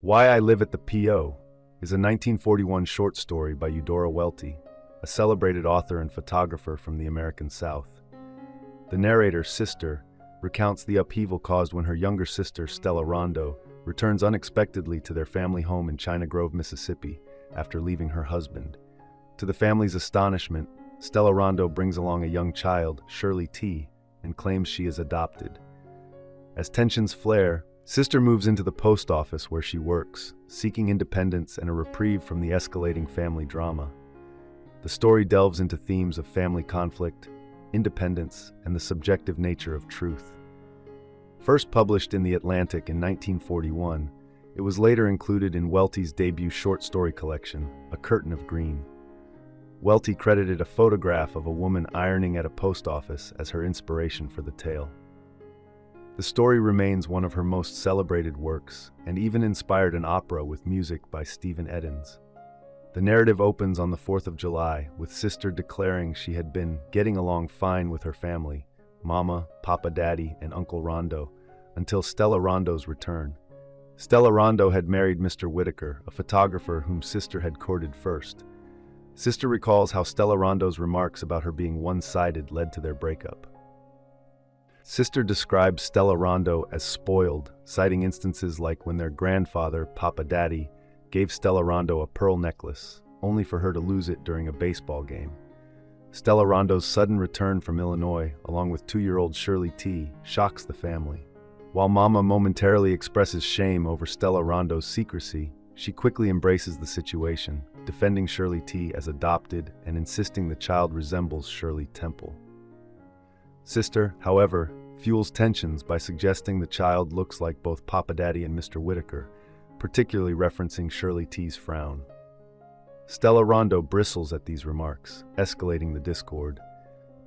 Why I Live at the P.O. is a 1941 short story by Eudora Welty, a celebrated author and photographer from the American South. The narrator's sister recounts the upheaval caused when her younger sister, Stella-Rondo, returns unexpectedly to their family home in China Grove, Mississippi, after leaving her husband. To the family's astonishment, Stella-Rondo brings along a young child, Shirley T., and claims she is adopted. As tensions flare, Sister moves into the post office where she works, seeking independence and a reprieve from the escalating family drama. The story delves into themes of family conflict, independence, and the subjective nature of truth. First published in The Atlantic in 1941, it was later included in Welty's debut short story collection, A Curtain of Green. Welty credited a photograph of a woman ironing at a post office as her inspiration for the tale. The story remains one of her most celebrated works, and even inspired an opera with music by Stephen Eddins. The narrative opens on the 4th of July, with Sister declaring she had been getting along fine with her family, Mama, Papa Daddy, and Uncle Rondo, until Stella-Rondo's return. Stella-Rondo had married Mr. Whitaker, a photographer whom Sister had courted first. Sister recalls how Stella-Rondo's remarks about her being one-sided led to their breakup. Sister describes Stella-Rondo as spoiled, citing instances like when their grandfather, Papa Daddy, gave Stella-Rondo a pearl necklace, only for her to lose it during a baseball game. Stella-Rondo's sudden return from Illinois, along with 2-year-old Shirley T., shocks the family. While Mama momentarily expresses shame over Stella-Rondo's secrecy, she quickly embraces the situation, defending Shirley T. as adopted and insisting the child resembles Shirley Temple. Sister, however, fuels tensions by suggesting the child looks like both Papa Daddy and Mr. Whitaker, particularly referencing Shirley T.'s frown. Stella-Rondo bristles at these remarks, escalating the discord.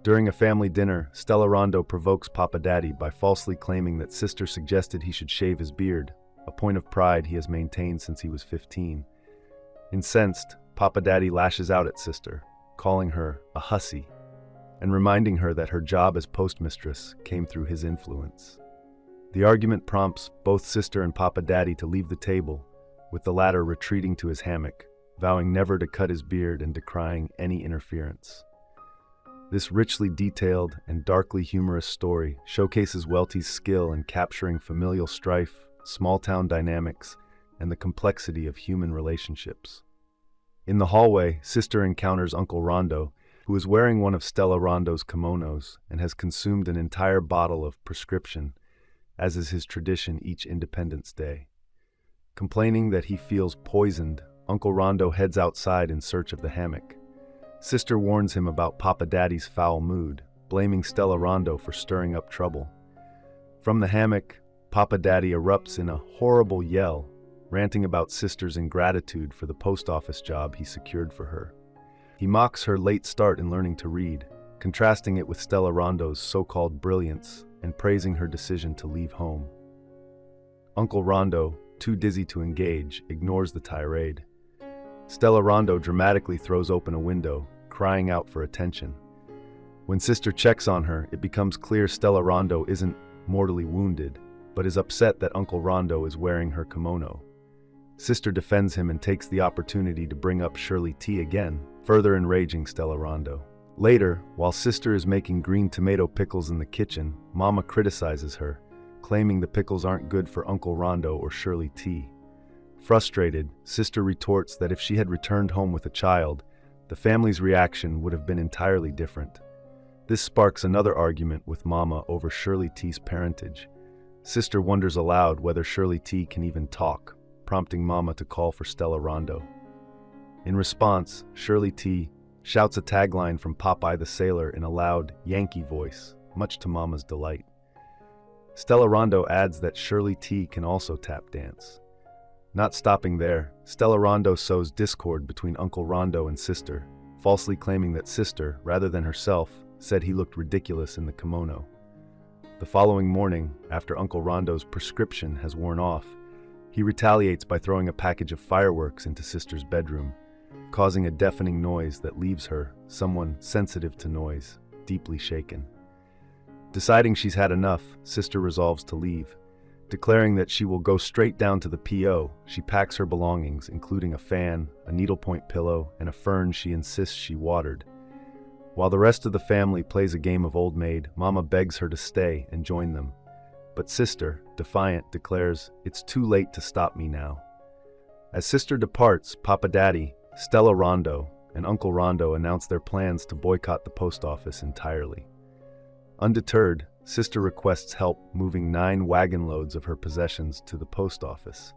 During a family dinner, Stella-Rondo provokes Papa Daddy by falsely claiming that Sister suggested he should shave his beard, a point of pride he has maintained since he was 15. Incensed, Papa Daddy lashes out at Sister, calling her a hussy, and reminding her that her job as postmistress came through his influence. The argument prompts both Sister and Papa Daddy to leave the table, with the latter retreating to his hammock, vowing never to cut his beard and decrying any interference. This richly detailed and darkly humorous story showcases Welty's skill in capturing familial strife, small-town dynamics, and the complexity of human relationships. In the hallway, Sister encounters Uncle Rondo, who is wearing one of Stella-Rondo's kimonos and has consumed an entire bottle of prescription, as is his tradition each Independence Day. Complaining that he feels poisoned, Uncle Rondo heads outside in search of the hammock. Sister warns him about Papa Daddy's foul mood, blaming Stella-Rondo for stirring up trouble. From the hammock, Papa Daddy erupts in a horrible yell, ranting about Sister's ingratitude for the post office job he secured for her. He mocks her late start in learning to read, contrasting it with Stella-Rondo's so-called brilliance and praising her decision to leave home. Uncle Rondo, too dizzy to engage, ignores the tirade. Stella-Rondo dramatically throws open a window, crying out for attention. When Sister checks on her, it becomes clear Stella-Rondo isn't mortally wounded, but is upset that Uncle Rondo is wearing her kimono. Sister defends him and takes the opportunity to bring up Shirley T. again, further enraging Stella-Rondo. Later, while Sister is making green tomato pickles in the kitchen, Mama criticizes her, claiming the pickles aren't good for Uncle Rondo or Shirley T. Frustrated, Sister retorts that if she had returned home with a child, the family's reaction would have been entirely different. This sparks another argument with Mama over Shirley T.'s parentage. Sister wonders aloud whether Shirley T. can even talk, prompting Mama to call for Stella-Rondo. In response, Shirley T. shouts a tagline from Popeye the Sailor in a loud Yankee voice, much to Mama's delight. Stella-Rondo adds that Shirley T. can also tap dance. Not stopping there, Stella-Rondo sows discord between Uncle Rondo and Sister, falsely claiming that Sister, rather than herself, said he looked ridiculous in the kimono. The following morning, after Uncle Rondo's prescription has worn off, he retaliates by throwing a package of fireworks into Sister's bedroom, causing a deafening noise that leaves her, someone sensitive to noise, deeply shaken. Deciding she's had enough, Sister resolves to leave. Declaring that she will go straight down to the P.O., she packs her belongings, including a fan, a needlepoint pillow, and a fern she insists she watered. While the rest of the family plays a game of Old Maid, Mama begs her to stay and join them. But Sister, defiant, declares, "It's too late to stop me now." As Sister departs, Papa Daddy, Stella-Rondo, and Uncle Rondo announce their plans to boycott the post office entirely. Undeterred, Sister requests help moving 9 wagon loads of her possessions to the post office.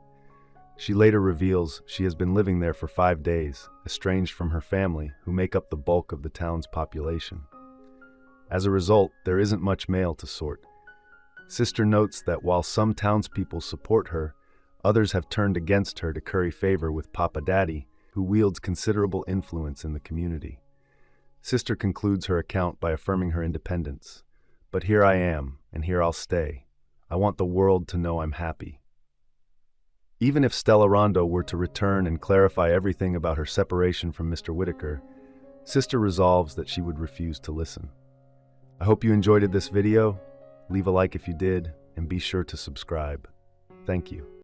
She later reveals she has been living there for 5 days, estranged from her family, who make up the bulk of the town's population. As a result, there isn't much mail to sort. Sister notes that while some townspeople support her, others have turned against her to curry favor with Papa Daddy, who wields considerable influence in the community. Sister concludes her account by affirming her independence. "But here I am, and here I'll stay. I want the world to know I'm happy." Even if Stella-Rondo were to return and clarify everything about her separation from Mr. Whitaker, Sister resolves that she would refuse to listen. I hope you enjoyed this video. Leave a like if you did, and be sure to subscribe. Thank you.